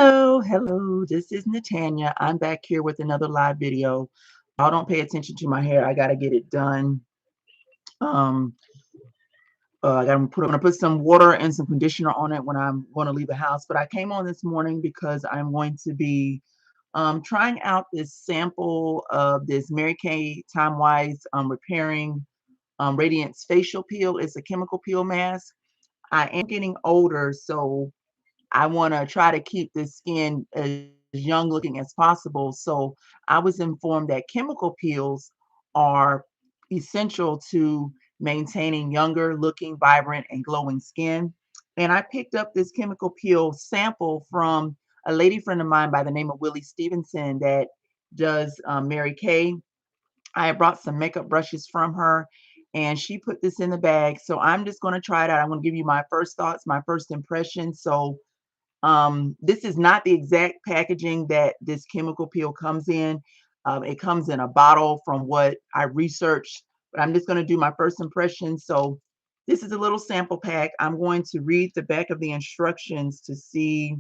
Hello. This is Natanya. I'm back here with another live video. Y'all don't pay attention to my hair. I gotta get it done. Um, I'm gonna put some water and some conditioner on it when I'm going to leave the house. But I came on this morning because I'm going to be trying out this sample of this Mary Kay TimeWise repairing Radiance facial peel. It's a chemical peel mask. I am getting older, so I want to try to keep the skin as young looking as possible. So I was informed that chemical peels are essential to maintaining younger looking, vibrant, and glowing skin. And I picked up this chemical peel sample from a lady friend of mine by the name of Willie Stevenson that does Mary Kay. I brought some makeup brushes from her and she put this in the bag. So I'm just going to try it out. I'm going to give you my first thoughts, my first impressions. So this is not the exact packaging that this chemical peel comes in. It comes in a bottle from what I researched, but I'm just going to do my first impression. So this is a little sample pack. I'm going to read the back of the instructions to see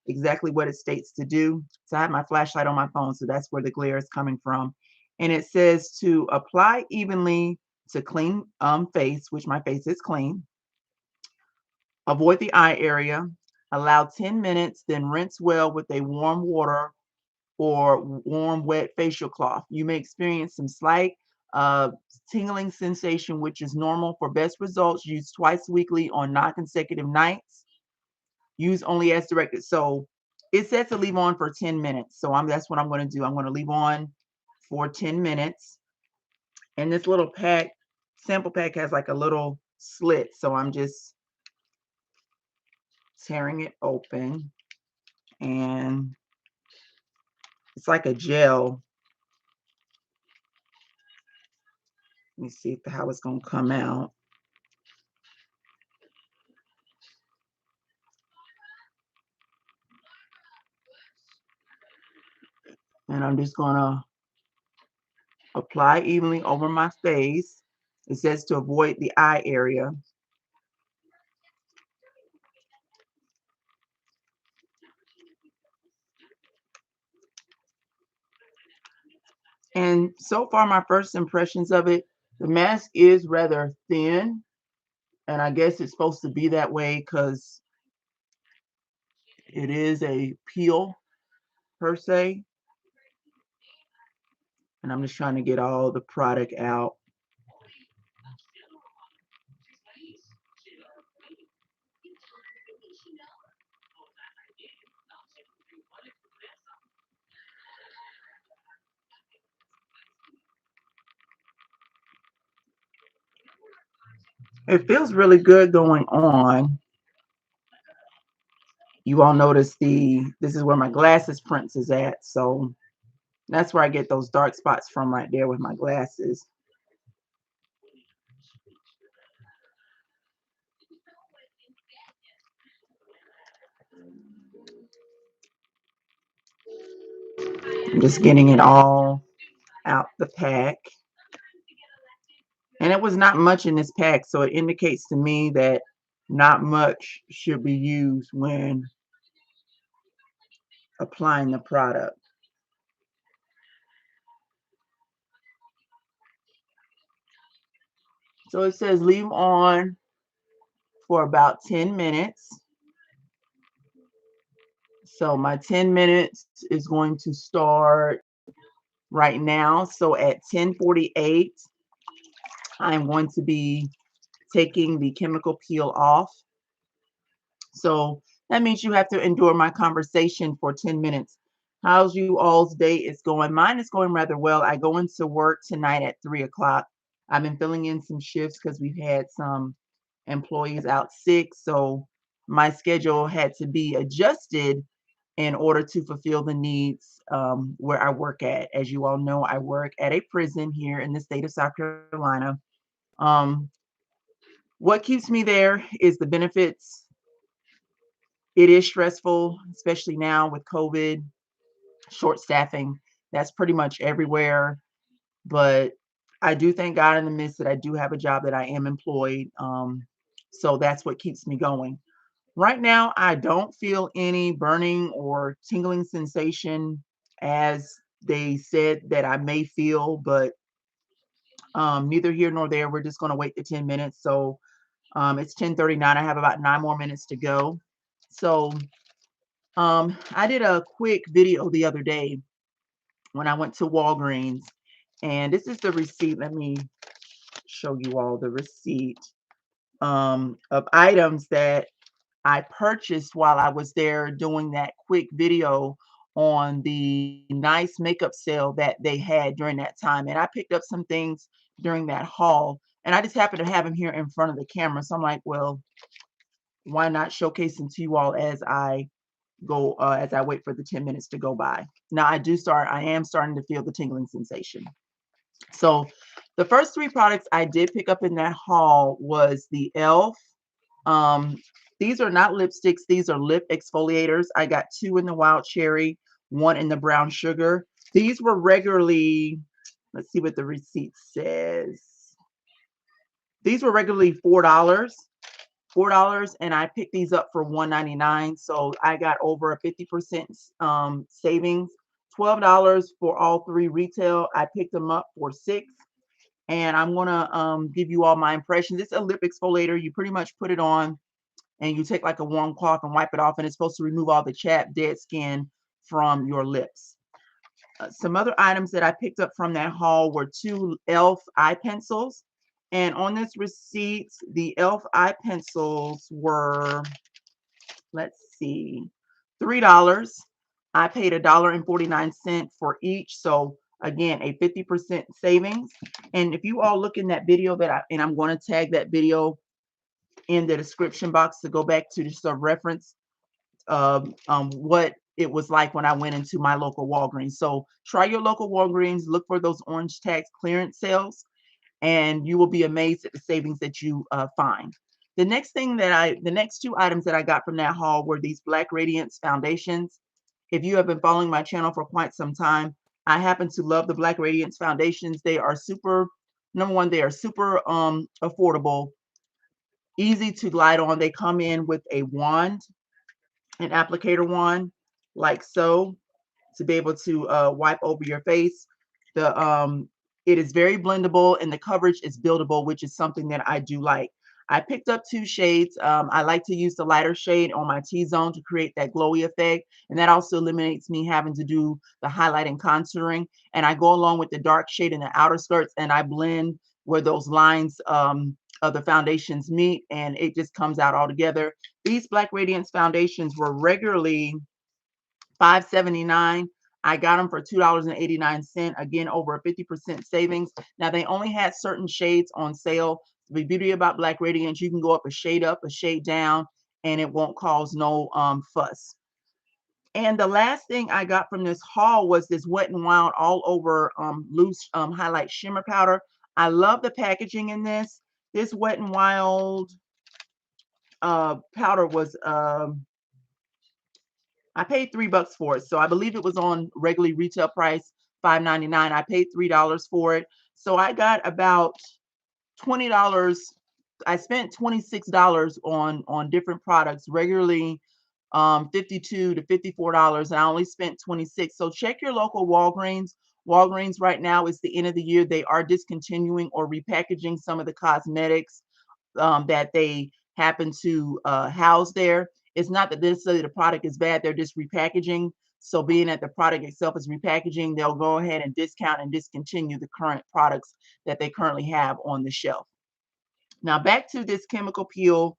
exactly what it states to do. So I have my flashlight on my phone, so that's where the glare is coming from. And it says to apply evenly to clean face, which my face is clean. Avoid the eye area. Allow 10 minutes, then rinse well with a warm water or warm, wet facial cloth. You may experience some slight uh, tingling sensation, which is normal. For best results, use twice weekly on non-consecutive nights. Use only as directed. So it says to leave on for 10 minutes. So that's what I'm going to do. I'm going to leave on for 10 minutes. And this little pack, sample pack has like a little slit. So I'm just tearing it open. And it's like a gel. Let me see how it's going to come out. And I'm just going to apply evenly over my face. It says to avoid the eye area. And so far, my first impressions of it, the mask is rather thin. And I guess it's supposed to be that way because it is a peel per se. And I'm just trying to get all the product out. It feels really good going on. You all notice this is where my glasses prints is at. So that's where I get those dark spots from right there with my glasses. I'm just getting it all out the pack. And it was not much in this pack, so it indicates to me that not much should be used when applying the product. So it says leave on for about 10 minutes. So my 10 minutes is going to start right now. So at 10:48, I'm going to be taking the chemical peel off. So that means you have to endure my conversation for 10 minutes. How's you all's day is going? Mine is going rather well. I go into work tonight at 3 o'clock. I've been filling in some shifts because we've had some employees out sick. So my schedule had to be adjusted in order to fulfill the needs where I work at. As you all know, I work at a prison here in the state of South Carolina. Um, what keeps me there is the benefits. It is stressful, especially now with COVID, short staffing. That's pretty much everywhere. But I do thank God in the midst that I do have a job that I am employed. So that's what keeps me going. Right now, I don't feel any burning or tingling sensation as they said that I may feel, but neither here nor there. We're just going to wait the 10 minutes. So it's 10:39. I have about 9 more minutes to go. So I did a quick video the other day when I went to Walgreens, and this is the receipt. Let me show you all the receipt of items that I purchased while I was there doing that quick video on the nice makeup sale that they had during that time. And I picked up some things during that haul, and I just happened to have them here in front of the camera. So I'm like, well, why not showcase them to you all as I go, as I wait for the 10 minutes to go by. Now I am starting to feel the tingling sensation. So the first three products I did pick up in that haul was the e.l.f. Um, these are not lipsticks. These are lip exfoliators. I got two in the wild cherry, one in the brown sugar. These were regularly, let's see what the receipt says. These were regularly $4, and I picked these up for $1.99. So I got over a 50% savings. $12 for all three retail. I picked them up for $6. And I'm gonna give you all my impressions. It's a lip exfoliator. You pretty much put it on and you take like a warm cloth and wipe it off, and it's supposed to remove all the chapped, dead skin from your lips. Some other items that I picked up from that haul were two e.l.f. eye pencils. And on this receipt, the e.l.f. eye pencils were, let's see, $3. I paid $1.49 for each. So again, a 50% savings. And if you all look in that video and I'm going to tag that video in the description box to go back to just a reference of what it was like when I went into my local Walgreens. So try your local Walgreens, look for those orange tags clearance sales, and you will be amazed at the savings that you find. The next two items that I got from that haul were these Black Radiance foundations. If you have been following my channel for quite some time, I happen to love the Black Radiance foundations. They are super, number one, they are super affordable, easy to glide on. They come in with a wand, an applicator wand, like so, to be able to wipe over your face. The It is very blendable and the coverage is buildable, which is something that I do like. I picked up two shades. I like to use the lighter shade on my T-zone to create that glowy effect, and that also eliminates me having to do the highlight and contouring. And I go along with the dark shade in the outer skirts, and I blend where those lines of the foundations meet, and it just comes out all together. These Black Radiance foundations were regularly $5.79. I got them for $2.89. Again, over a 50% savings. Now, they only had certain shades on sale. The beauty about Black Radiance, you can go up, a shade down, and it won't cause no fuss. And the last thing I got from this haul was this Wet n Wild all over loose highlight shimmer powder. I love the packaging in this. This Wet n Wild powder was I paid $3 for it. So I believe it was on regularly retail price $5.99. I paid $3 for it. So I got about $20. I spent $26 on different products, regularly 52 to $54, and I only spent 26. So check your local Walgreens. Walgreens right now is the end of the year. They are discontinuing or repackaging some of the cosmetics that they happen to house there. It's not that necessarily the product is bad, they're just repackaging. So being that the product itself is repackaging, they'll go ahead and discount and discontinue the current products that they currently have on the shelf. Now back to this chemical peel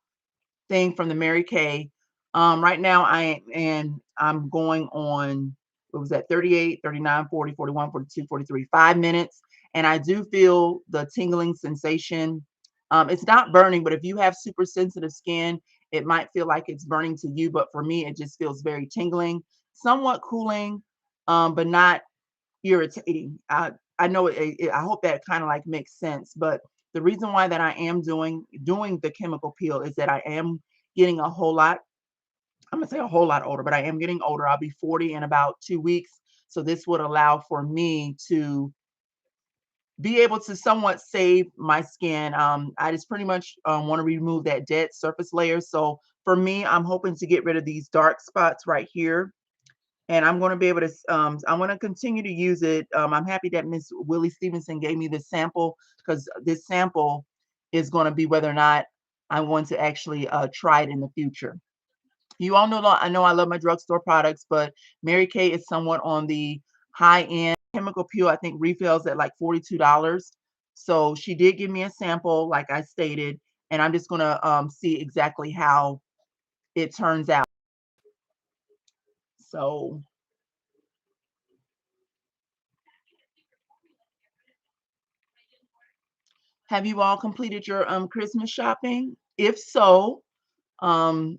thing from the Mary Kay. Right now I'm going on, what was that, 38, 39, 40, 41, 42, 43, 5 minutes. And I do feel the tingling sensation. It's not burning, but if you have super sensitive skin, it might feel like it's burning to you. But for me, it just feels very tingling, somewhat cooling, but not irritating. I know I hope that kind of like makes sense. But the reason why that I am doing the chemical peel is that I am getting a whole lot. I'm gonna say a whole lot older, but I am getting older. I'll be 40 in about 2 weeks. So this would allow for me to be able to somewhat save my skin. I just pretty much want to remove that dead surface layer. So For me, I'm hoping to get rid of these dark spots right here. And I'm going to be able to, I'm going to continue to use it. I'm happy that Miss Willie Stevenson gave me this sample, because this sample is going to be whether or not I'm going to actually try it in the future. You all know, I know I love my drugstore products, but Mary Kay is somewhat on the high end. Chemical Pure, I think, refills at like $42. So she did give me a sample, like I stated, and I'm just going to see exactly how it turns out. So have you all completed your Christmas shopping? If so, um,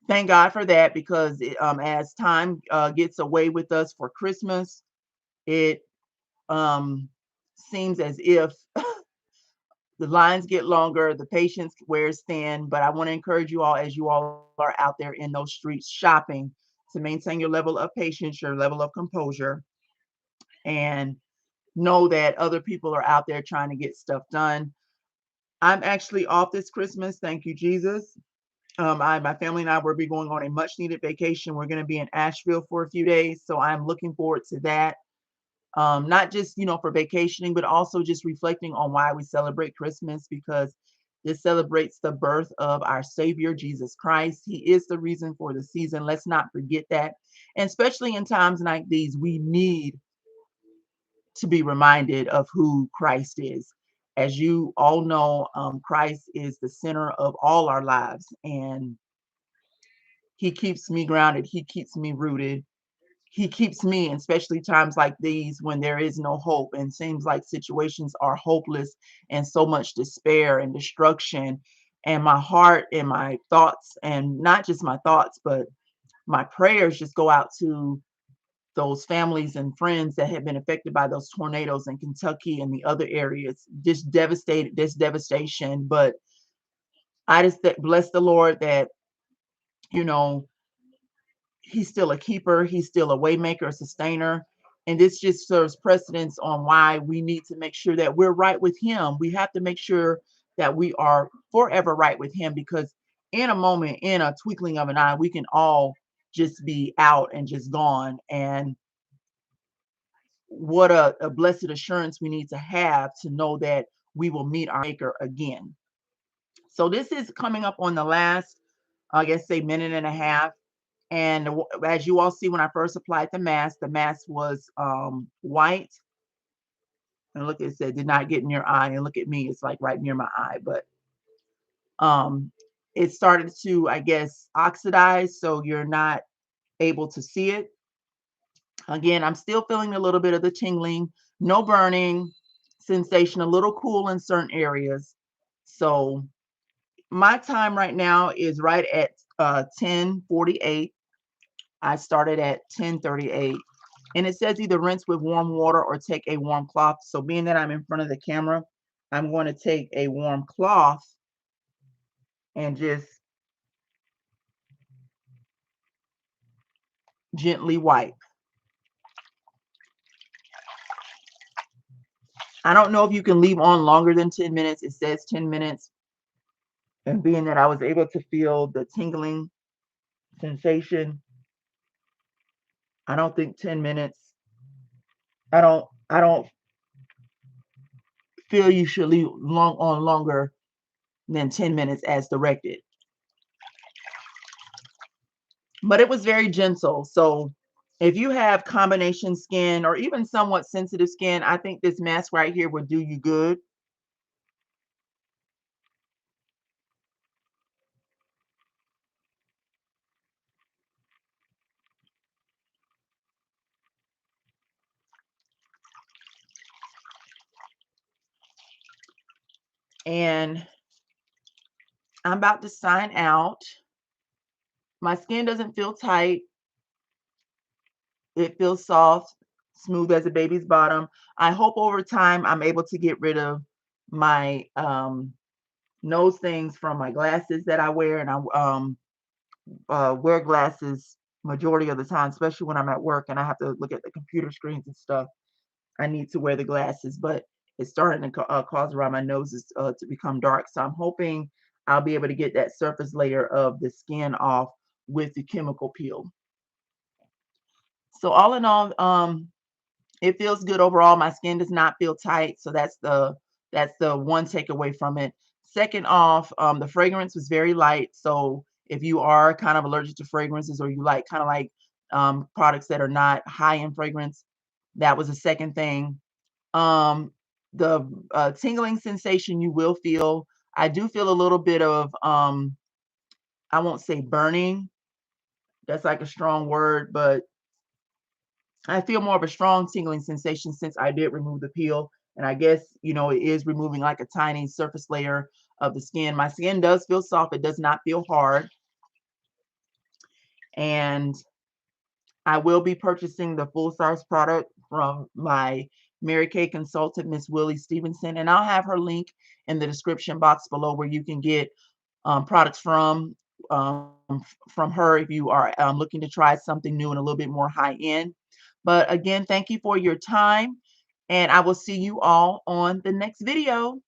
thank God for that, because as time gets away with us for Christmas, it um, seems as if the lines get longer, the patience wears thin. But I want to encourage you all, as you all are out there in those streets shopping, to maintain your level of patience, your level of composure, and know that other people are out there trying to get stuff done. I'm actually off this Christmas. Thank you, Jesus. My family and I will be going on a much needed vacation. We're going to be in Asheville for a few days. So I'm looking forward to that. Not just, for vacationing, but also just reflecting on why we celebrate Christmas, because this celebrates the birth of our Savior, Jesus Christ. He is the reason for the season. Let's not forget that. And especially in times like these, we need to be reminded of who Christ is. As you all know, Christ is the center of all our lives, and he keeps me grounded. He keeps me rooted. He keeps me, especially times like these when there is no hope and seems like situations are hopeless and so much despair and destruction. And my heart and my thoughts, and not just my thoughts, but my prayers just go out to those families and friends that have been affected by those tornadoes in Kentucky and the other areas. Just devastated, this devastation. But I just bless the Lord that, you know, he's still a keeper, he's still a waymaker, a sustainer. And this just serves precedence on why we need to make sure that we're right with him. We have to make sure that we are forever right with him, because in a moment, in a twinkling of an eye, we can all just be out and just gone. And what a blessed assurance we need to know that we will meet our maker again. So this is coming up on the last, I guess, say minute and a half. And as you all see, when I first applied the mask was white. And look, it said did not get in your eye. And look at me, it's like right near my eye. But um, it started to, I guess, oxidize, so you're not able to see it. Again, I'm still feeling a little bit of the tingling, no burning sensation, a little cool in certain areas. So my time right now is right at 10:48. I started at 10:38. And it says either rinse with warm water or take a warm cloth. So being that I'm in front of the camera, I'm going to take a warm cloth and just gently wipe. I don't know if you can leave on longer than 10 minutes. It says 10 minutes. And being that I was able to feel the tingling sensation, I don't think 10 minutes. I don't feel you should leave longer than 10 minutes as directed. But it was very gentle. So if you have combination skin or even somewhat sensitive skin, I think this mask right here will do you good. And I'm about to sign out. My skin doesn't feel tight. It feels soft, smooth as a baby's bottom. I hope over time I'm able to get rid of my nose things from my glasses that I wear. And I wear glasses majority of the time, especially when I'm at work and I have to look at the computer screens and stuff. I need to wear the glasses, but it's starting to cause around my noses to become dark. So I'm hoping I'll be able to get that surface layer of the skin off with the chemical peel. So all in all, it feels good overall. My skin does not feel tight, so that's the one takeaway from it. Second off, the fragrance was very light. So if you are kind of allergic to fragrances, or you like kind of like products that are not high in fragrance, that was the second thing. Um, the tingling sensation you will feel. I do feel a little bit of I won't say burning. That's like a strong word, but I feel more of a strong tingling sensation since I did remove the peel. And I guess, it is removing like a tiny surface layer of the skin. My skin does feel soft. It does not feel hard. And I will be purchasing the full size product from my Mary Kay consultant, Miss Willie Stevenson. And I'll have her link in the description box below where you can get products from her if you are looking to try something new and a little bit more high end. But again, thank you for your time, and I will see you all on the next video.